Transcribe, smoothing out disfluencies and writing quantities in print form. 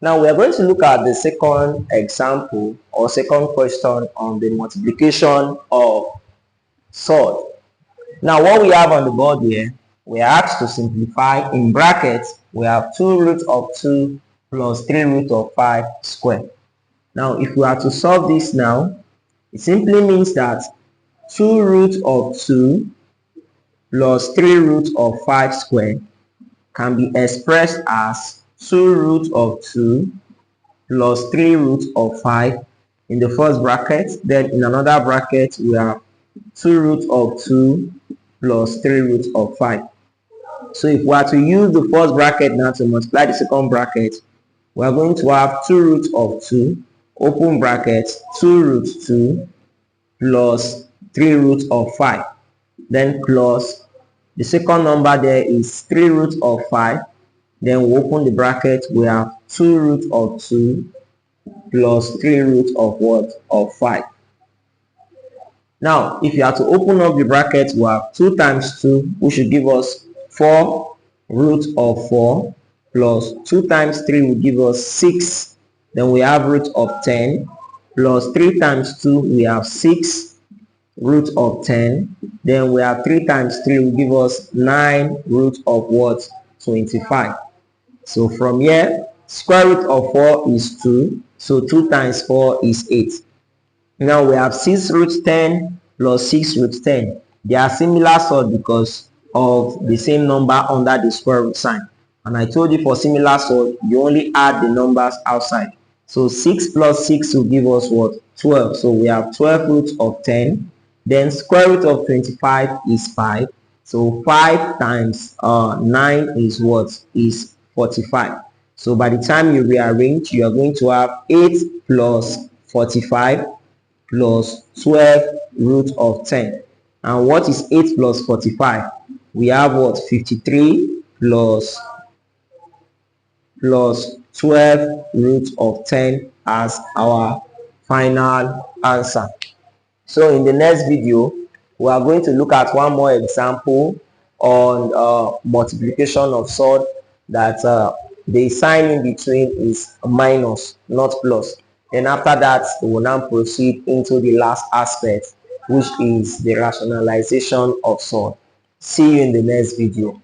Now we are going to look at the second example or second question on the multiplication of surd. Now what we have on the board here, we are asked to simplify. In brackets, we have 2 root of 2 plus 3 root of 5 squared. Now if we are to solve this now, it simply means that 2 root of 2 plus 3 root of 5 squared can be expressed as 2 root of 2 plus 3 root of 5 in the first bracket. Then in another bracket we have 2 root of 2 plus 3 root of 5. So if we are to use the first bracket now to multiply the second bracket, we are going to have 2 root of 2 open bracket 2 root 2 plus 3 root of 5, then plus the second number there is 3 root of 5, then we open the bracket, we have 2 root of 2 plus 3 root of what? Of 5. Now if you are to open up the bracket, we have 2 times 2, which should give us 4 root of 4 plus 2 times 3 will give us 6, then we have root of 10 plus 3 times 2 we have 6 root of 10, then we have 3 times 3 will give us 9 root of what? 25. So from here, square root of 4 is 2, so 2 times 4 is 8. Now we have 6 root 10 plus 6 root 10. They are similar sort because of the same number under the square root sign. And I told you for similar sort, you only add the numbers outside. So 6 plus 6 will give us what? 12. So we have 12 root of 10. Then square root of 25 is 5. So 5 times 9 is what? Is 45. So by the time you rearrange, you are going to have 8 plus 45 plus 12 root of 10. And what is 8 plus 45? We have what? 53 plus 12 root of 10 as our final answer. So in the next video, we are going to look at one more example on multiplication of surd that the sign in between is minus, not plus. Then after that, we will now proceed into the last aspect, which is the rationalization of surd. See you in the next video.